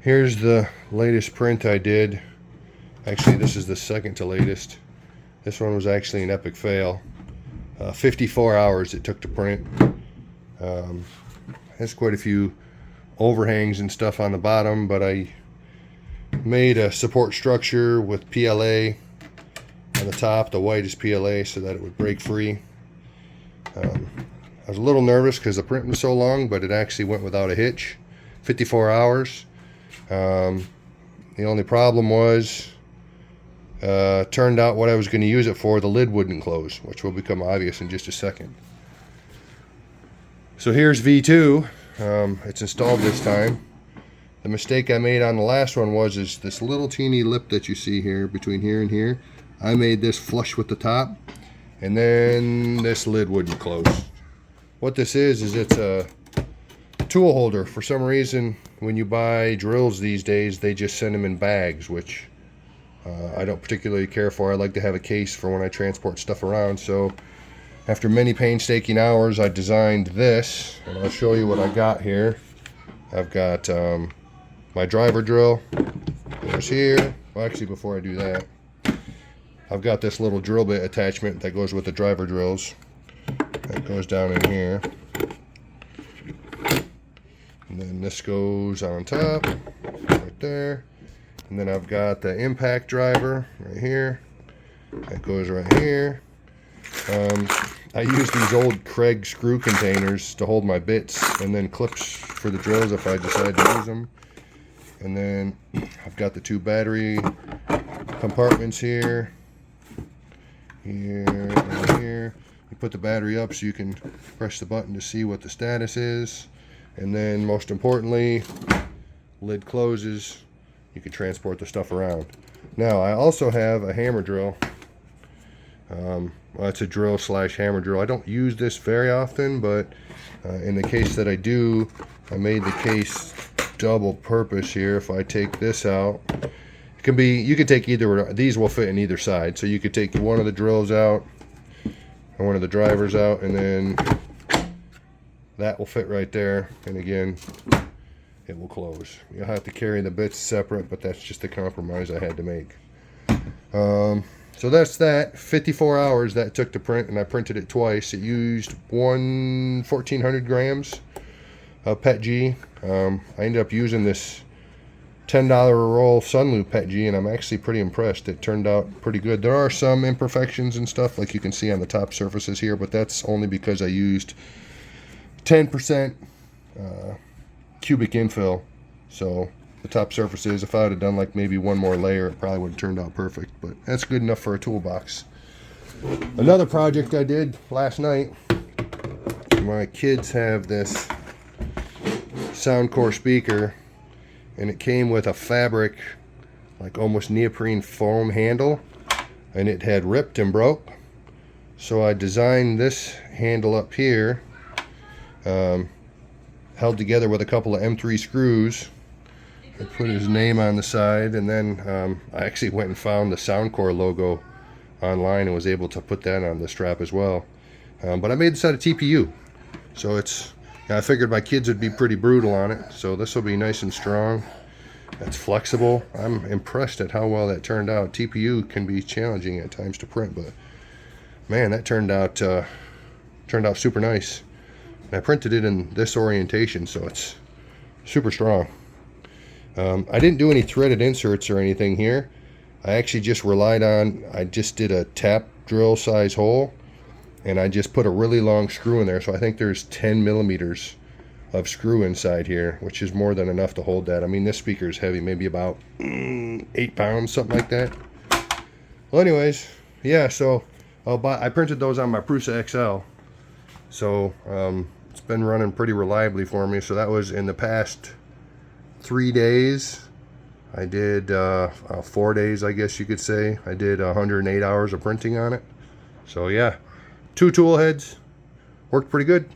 Here's the latest print I did. Actually, this is the second to latest. This one was actually an epic fail. 54 hours it took to print. Has quite a few overhangs and stuff on the bottom, but I made a support structure with PLA on the top. The white is PLA so that it would break free. I was a little nervous because the print was so long, but it actually went without a hitch. 54 hours. The only problem was, turned out what I was going to use it for, the lid wouldn't close, which will become obvious in just a second. So here's V2. It's installed this time. The mistake I made on the last one was this little teeny lip that you see here, between here and here. I made this flush with the top, and then this lid wouldn't close. What this is it's a tool holder. For some reason, when you buy drills these days, they just send them in bags, which I don't particularly care for. I like to have a case for when I transport stuff around. So after many painstaking hours, I designed this, and I'll show you what I got here. I've got my driver drill. There's here. Well, actually, before I do that, I've got this little drill bit attachment that goes with the driver drills. That goes down in here. And then this goes on top, right there. And then I've got the impact driver right here. That goes right here. I use these old Craig screw containers to hold my bits, and then clips for the drills if I decide to use them. And then I've got the two battery compartments here. Here and here. You put the battery up so you can press the button to see what the status is. And then most importantly, lid closes. You can transport the stuff around. Now I also have a hammer drill. Well, it's a drill slash hammer drill. I don't use this very often, but in the case that I do, I made the case double purpose here. If I take this out, it can be, you can take either, these will fit in either side. So you could take one of the drills out and one of the drivers out, and then that will fit right there. And again, it will close. You'll have to carry the bits separate, but that's just the compromise I had to make. So that's that. 54 hours that took to print, and I printed it twice. It used 1,400 grams of PETG. I ended up using this $10 a roll Sunloop PETG, and I'm actually pretty impressed. It turned out pretty good. There are some imperfections and stuff, like you can see on the top surfaces here, but that's only because I used 10% cubic infill. So the top surfaces, if I would have done like maybe one more layer, it probably would have turned out perfect, but that's good enough for a toolbox. Another project I did last night, my kids have this Soundcore speaker, and it came with a fabric, like almost neoprene foam handle, and it had ripped and broke. So I designed this handle up here, held together with a couple of M3 screws. I put his name on the side, and then I actually went and found the Soundcore logo online and was able to put that on the strap as well. But I made this out of TPU, so it's, I figured my kids would be pretty brutal on it, so this will be nice and strong. It's flexible. I'm impressed at how well that turned out. TPU can be challenging at times to print, but man, that turned out super nice. And I printed it in this orientation, so it's super strong. I didn't do any threaded inserts or anything here. I actually just relied on, I just did a tap drill size hole, and I just put a really long screw in there. So I think there's 10 millimeters of screw inside here, which is more than enough to hold that. I mean, this speaker is heavy, maybe about 8 pounds, something like that. Well, anyways, yeah, so I printed those on my Prusa XL. So it's been running pretty reliably for me. So that was in the past 3 days. I did 4 days, I guess you could say. I did 108 hours of printing on it. So yeah, 2 tool heads, worked pretty good.